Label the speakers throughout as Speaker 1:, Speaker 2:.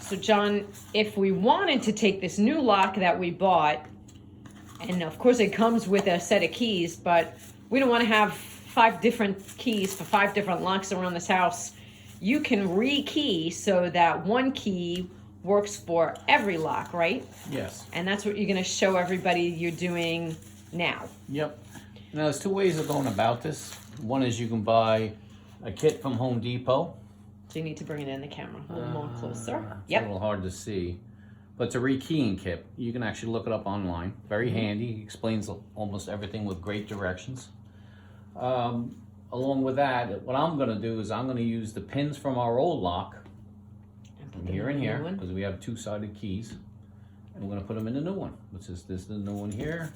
Speaker 1: So John, if we wanted to take this new lock that we bought, and of course it comes with a set of keys, but we don't want to have 5 different keys for 5 different locks around this house. You can re-key so that one key works for every lock, right?
Speaker 2: Yes.
Speaker 1: And that's what you're going to show everybody you're doing now.
Speaker 2: Yep. Now there's 2 ways of going about this. One is you can buy a kit from Home Depot.
Speaker 1: So you need to bring it in the camera a little more closer.
Speaker 2: It's a little hard to see. But it's a rekeying kit. You can actually look it up online. Very handy. Explains almost everything with great directions. Along with that, what I'm going to do is I'm going to use the pins from our old lock from here and here, because we have 2-sided keys. And we're going to put them in the new one, which is this the new one here.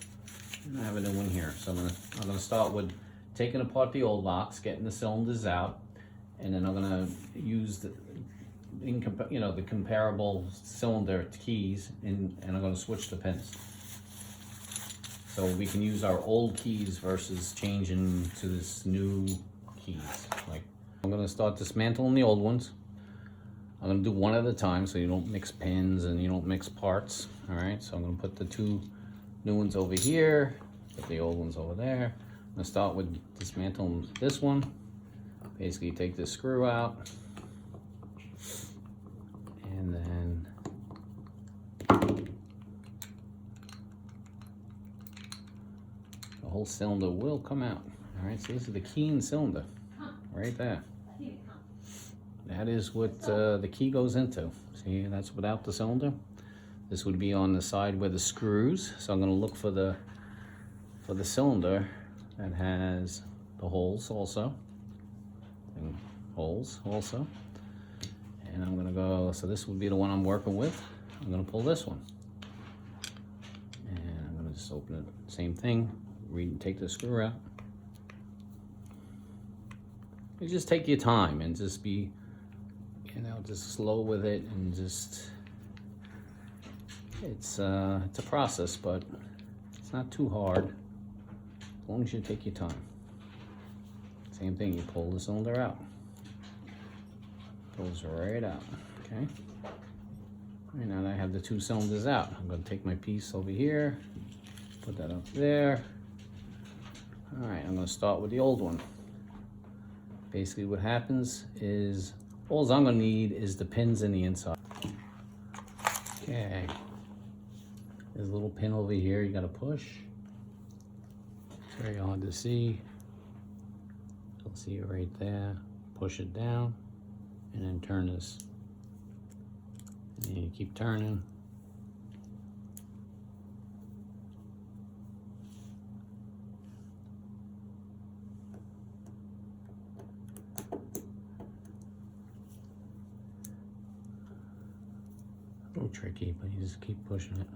Speaker 2: And I have a new one here. So I'm going to start with taking apart the old locks, getting the cylinders out, and then I'm going to use the comparable cylinder keys, and I'm going to switch the pins. So we can use our old keys versus changing to this new keys. Like, I'm going to start dismantling the old ones. I'm going to do one at a time so you don't mix pins and you don't mix parts. All right, so I'm going to put the 2 new ones over here, put the old ones over there. I'm going to start with dismantling this one. Basically take this screw out, and then the whole cylinder will come out. All right, so this is the keying cylinder right there. That is what the key goes into. See, that's without the cylinder. This would be on the side where the screws. So I'm going to look for the cylinder that has the holes also. And holes also. And I'm going to go, so this would be the one I'm working with. I'm going to pull this one. And I'm going to just open it. Same thing. Take the screw out. You just take your time and just be, just slow with it, and just, it's a process, but it's not too hard as long as you take your time. Same thing, you pull the cylinder out. Pulls right out, okay? Right now that I have the 2 cylinders out, I'm going to take my piece over here, put that up there. All right, I'm going to start with the old one. Basically what happens is, all I'm going to need is the pins in the inside. Okay. There's a little pin over here you got to push. It's very hard to see. You'll see it right there. Push it down, and then turn this. And you keep turning. A little tricky, but you just keep pushing it.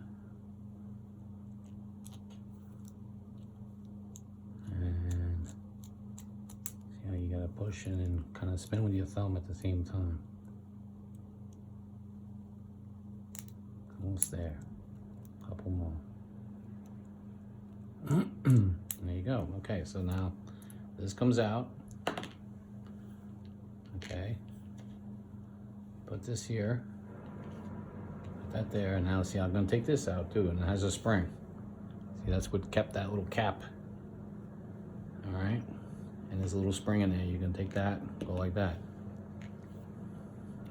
Speaker 2: And see how you gotta push and then kind of spin with your thumb at the same time. Almost there. Couple more. There you go. Okay, so now this comes out. Okay. Put this here. That there, and now see, I'm going to take this out too, and it has a spring. See, that's what kept that little cap. All right, and there's a little spring in there. You can take that, go like that.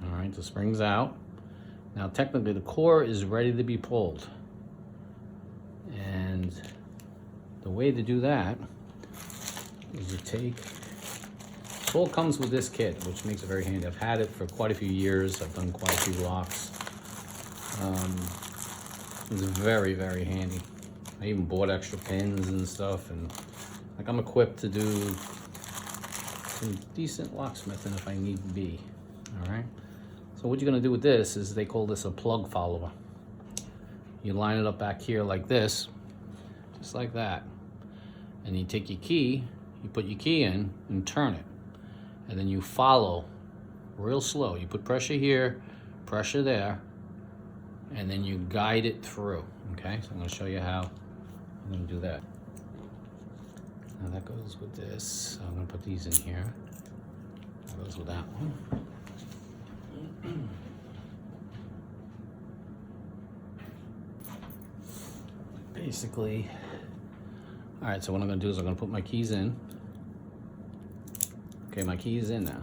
Speaker 2: All right, the spring's out. Now technically the core is ready to be pulled, and the way to do that is you take, it all comes with this kit, which makes it very handy. I've had it for quite a few years. I've done quite a few locks. It's very, very handy. I even bought extra pins and stuff, and like I'm equipped to do some decent locksmithing if I need to be. All right. So what you're gonna do with this is, they call this a plug follower. You line it up back here like this, just like that, and you take your key, you put your key in and turn it, and then you follow real slow. You put pressure here, pressure there, and then you guide it through, okay? So I'm gonna show you how I'm gonna do that. Now that goes with this. So I'm gonna put these in here. That goes with that one. basically, all right, so what I'm gonna do is I'm gonna put my keys in. Okay, my key is in now.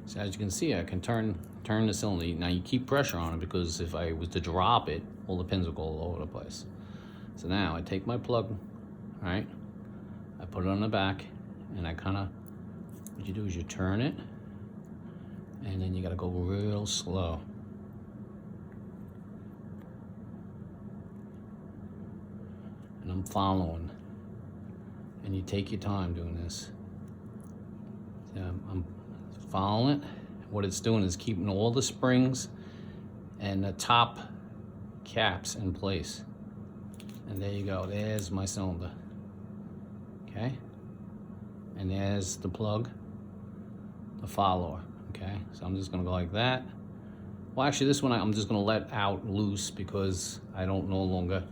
Speaker 2: So as you can see, I can turn the cylinder. Now you keep pressure on it, because if I was to drop it, all the pins will go all over the place. So now I take my plug, right? I put it on the back, and I kind of, what you do is you turn it, and then you gotta go real slow. And I'm following. And you take your time doing this. I'm following it. What it's doing is keeping all the springs and the top caps in place. And there you go, there's my cylinder. Okay? And there's the plug, the follower. Okay? So I'm just gonna go like that. Well, actually this one I'm just gonna let out loose, because I don't no longer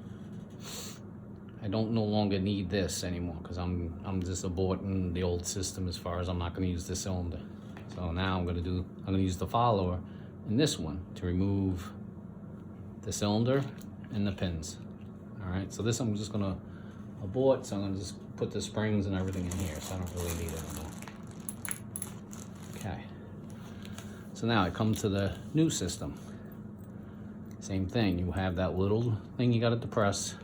Speaker 2: need this anymore, because I'm just aborting the old system as far as I'm not gonna use this cylinder. So now I'm gonna use the follower in this one to remove the cylinder and the pins. All right, so this I'm just gonna abort, so I'm gonna just put the springs and everything in here, so I don't really need it anymore. Okay, so now I come to the new system. Same thing, you have that little thing you gotta depress.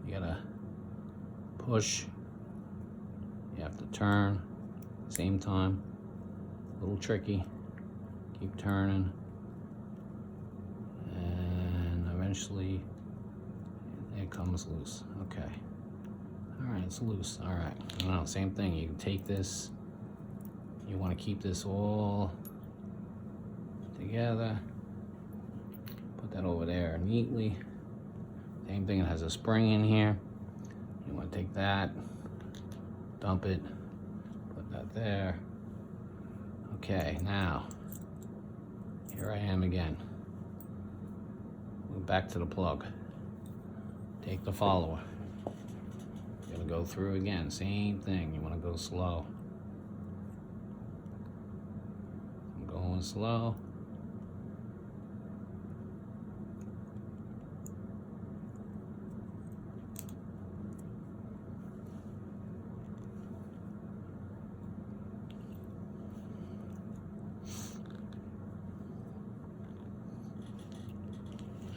Speaker 2: You gotta push, you have to turn, same time, a little tricky, keep turning, and eventually it comes loose. Okay, all right, it's loose. All right, now same thing, you can take this, you wanna keep this all together, put that over there neatly. Same thing, it has a spring in here. You want to take that, dump it, put that there. Okay, now, here I am again. Move back to the plug. Take the follower. You're gonna go through again, same thing. You want to go slow. I'm going slow.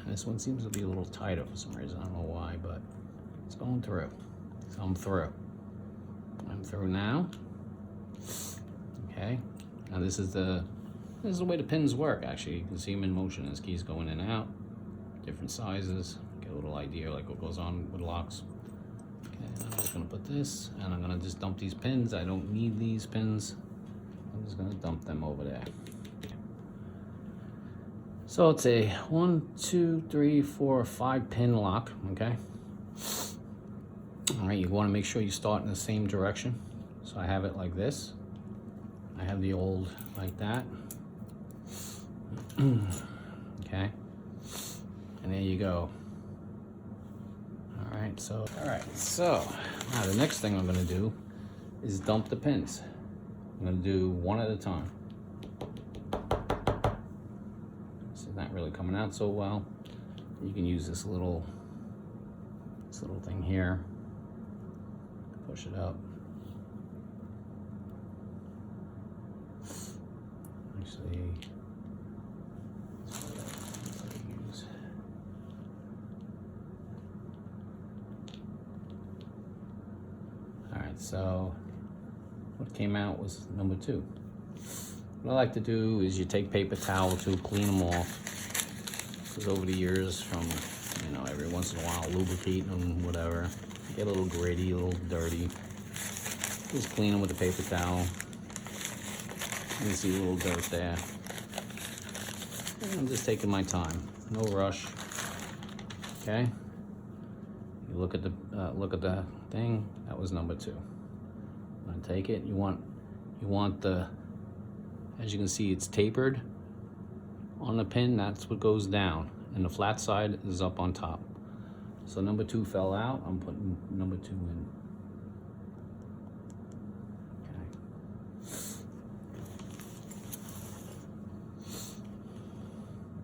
Speaker 2: This one seems to be a little tighter for some reason. I don't know why, but it's going through. So I'm through. I'm through now. Okay. Now this is the way the pins work. Actually, you can see them in motion as keys going in and out. Different sizes. Get a little idea like what goes on with locks. Okay. I'm just gonna put this, and I'm gonna just dump these pins. I don't need these pins. I'm just gonna dump them over there. So it's a 1, 2, 3, 4, 5 pin lock, okay? All right, you wanna make sure you start in the same direction. So I have it like this. I have the old like that. Okay, and there you go. All right, so now the next thing I'm gonna do is dump the pins. I'm gonna do one at a time. Not really coming out so well. You can use this little thing here. Push it up. Actually, use. All right, so what came out was number 2. What I like to do is you take paper towel to clean them off. Because over the years, from every once in a while lubricating them, whatever, get a little gritty, a little dirty. Just clean them with a paper towel. You can see a little dirt there. And I'm just taking my time, no rush. Okay. You look at the thing. That was number 2. I'm gonna take it. You want the. As you can see, it's tapered on the pin. That's what goes down, and the flat side is up on top. So number 2 fell out. I'm putting number 2 in.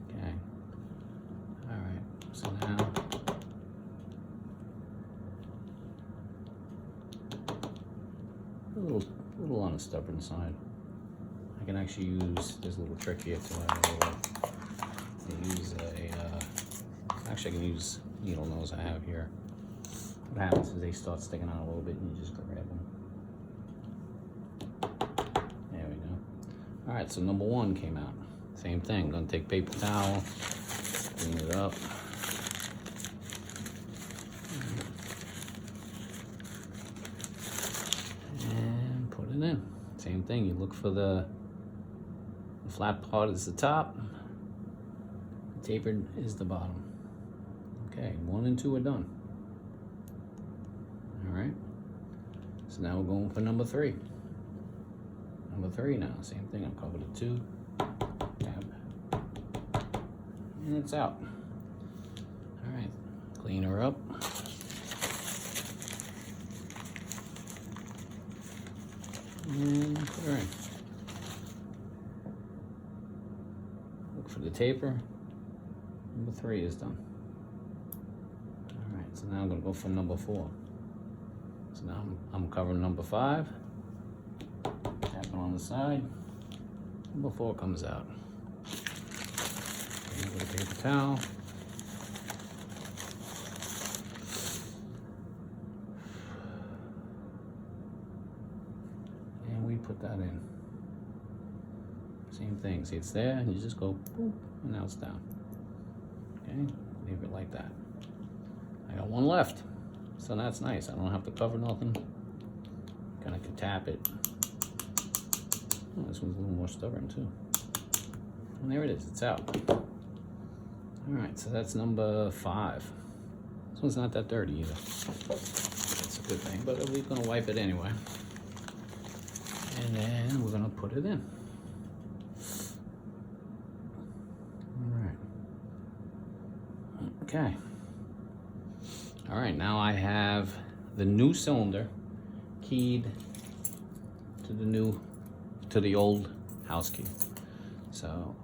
Speaker 2: Okay. All right. So little on the stubborn side. I can actually use, there's a little trick here too. Actually I can use needle nose I have here. What happens is they start sticking out a little bit and you just grab them. There we go. All right, so number 1 came out. Same thing, gonna take paper towel, clean it up. And put it in. Same thing, you look for the flat part is the top, the tapered is the bottom. Okay, 1 and 2 are done. All right, so now we're going for number 3. Number 3 now, same thing, I'll cover the 2, tab, and it's out. All right, clean her up. And put her in. Look for the taper. Number 3 is done. All right, so now I'm gonna go for number 4. So now I'm covering number 5. Tap it on the side. Number 4 comes out. With a paper towel. And we put that in. Same thing, see it's there, and you just go boop, and now it's down. Okay, leave it like that. I got 1 left, so that's nice. I don't have to cover nothing. Kind of can tap it. Oh, this one's a little more stubborn too. And there it is, it's out. All right, so that's number 5. This one's not that dirty either. That's a good thing, but we're gonna wipe it anyway. And then we're gonna put it in. Okay. All right, now I have the new cylinder keyed to the old house key. So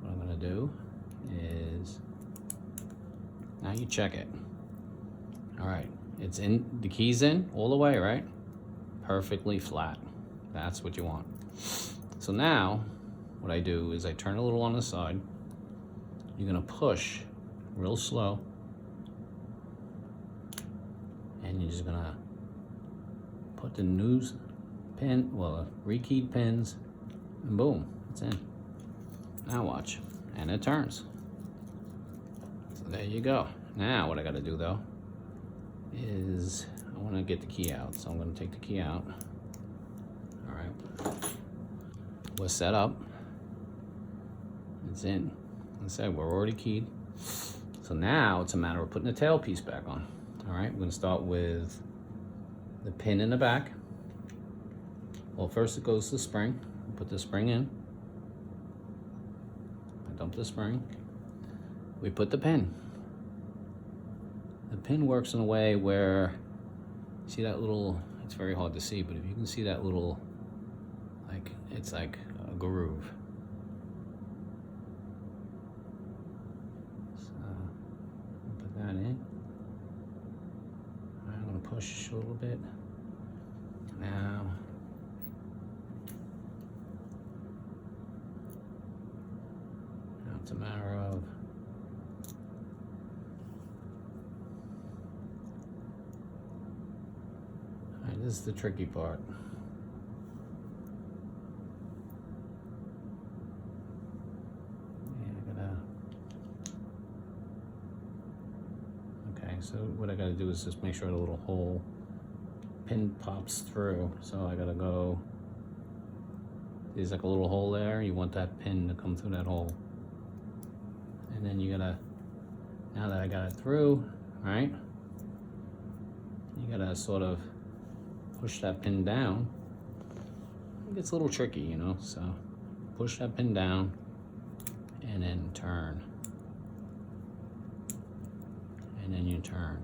Speaker 2: what I'm gonna do is, now you check it. All right, it's in, the key's in all the way, right? Perfectly flat. That's what you want. So now what I do is I turn a little on the side. You're gonna push real slow, and you're just gonna put the new pin, well, rekeyed pins, and boom, it's in. Now watch, and it turns. So there you go. Now what I gotta do though is I wanna get the key out, so I'm gonna take the key out. All right, we're set up. It's in. Let's say we're already keyed. So now it's a matter of putting the tailpiece back on. All right, we're gonna start with the pin in the back. Well, first it goes to the spring. Put the spring in. I dump the spring. We put the pin. The pin works in a way where, see that little, it's very hard to see, but if you can see that little, like, it's like a groove. That in. I'm going to push a little bit. Now it's a matter of this is the tricky part. So what I gotta do is just make sure the little hole pin pops through. So I gotta go, there's like a little hole there. You want that pin to come through that hole. And then you gotta, now that I got it through, right? You gotta sort of push that pin down. It gets a little tricky, you know, so push that pin down and then turn. And then you turn.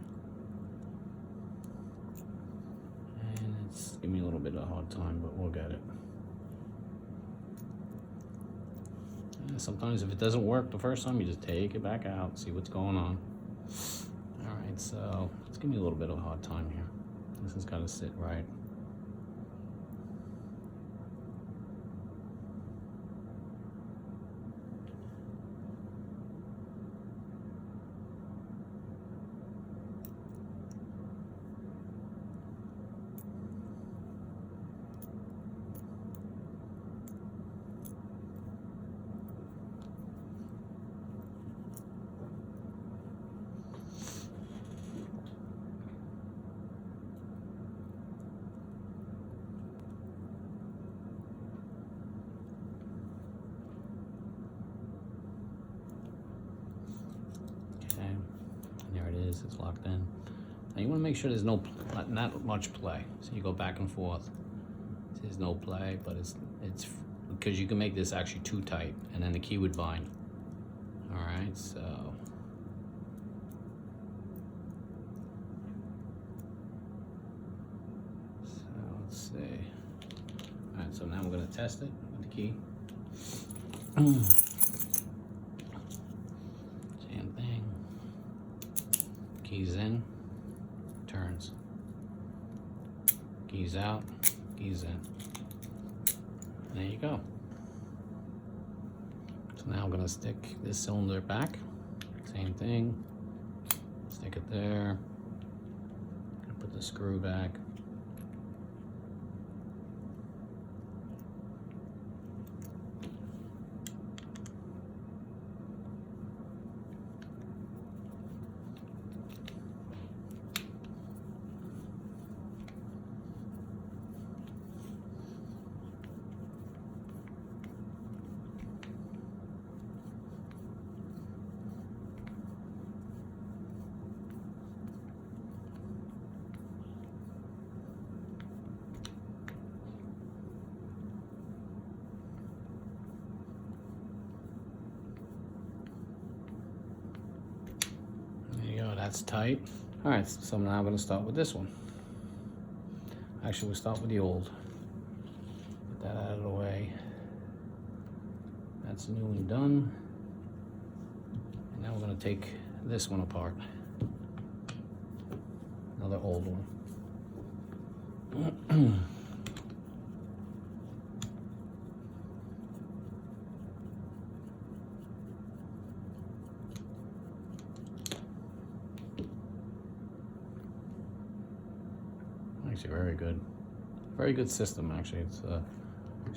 Speaker 2: And it's giving me a little bit of a hard time, but we'll get it. And sometimes if it doesn't work the first time, you just take it back out, see what's going on. All right, so it's giving me a little bit of a hard time here. This has got to sit right. There it is, it's locked in. Now you want to make sure there's not much play. So you go back and forth. There's no play, but it's because you can make this actually too tight, and then the key would bind. All right, so let's see. All right, so now we're gonna test it with the key. Same thing. Keys in, turns. Keys out, keys in. There you go. So now I'm gonna stick this cylinder back. Same thing. Stick it there. Put the screw back. That's tight. All right, so now I'm gonna start with this one. Actually, we'll start with the old. Get that out of the way. That's new and done. And now we're gonna take this one apart. Another old one. Actually, very good system. Actually, it's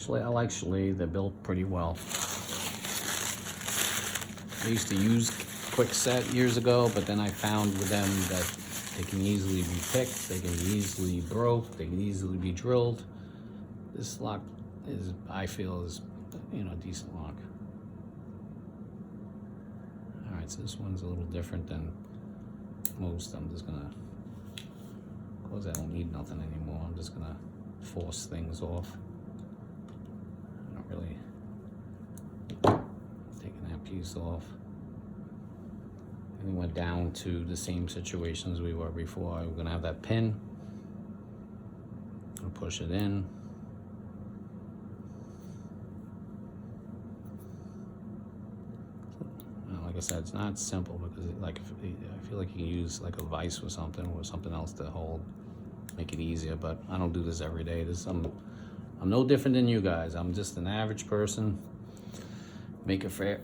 Speaker 2: I like Schley. They're built pretty well. I used to use Quickset years ago, but then I found with them that they can easily be picked, they can be easily broke, they can easily be drilled. This lock is, I feel, is a decent lock. All right, so this one's a little different than most. I'm just gonna. Because I don't need nothing anymore, I'm just gonna force things off. I don't really taking that piece off. And we went down to the same situation as we were before. We're gonna have that pin. I'll push it in. Like I said, it's not simple because I feel like you can use like a vise or something else to hold, make it easier. But I don't do this every day. I'm no different than you guys. I'm just an average person. Make a fair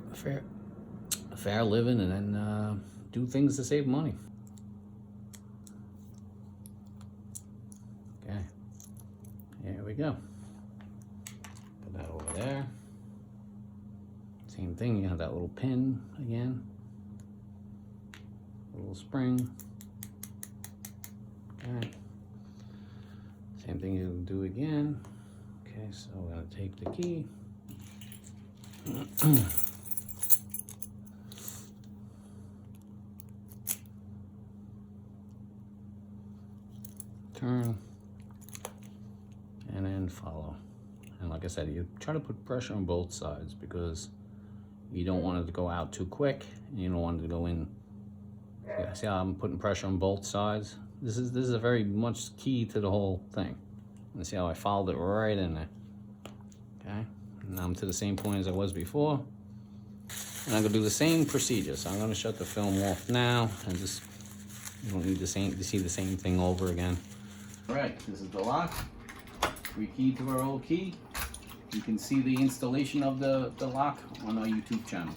Speaker 2: living, and then do things to save money. Okay, here we go. Put that over there. Same thing, you have that little pin again, a little spring. Okay. Same thing you do again. Okay, so we're gonna take the key. Turn, and then follow. And like I said, you try to put pressure on both sides because you don't want it to go out too quick, and you don't want it to go in. See how I'm putting pressure on both sides? This is a very much key to the whole thing. And see how I followed it right in there. Okay, now I'm to the same point as I was before. And I'm gonna do the same procedure. So I'm gonna shut the film off now, and just, you don't need to see the same thing over again. Alright, this is the lock. We keyed to our old key. You can see the installation of the lock on our YouTube channel.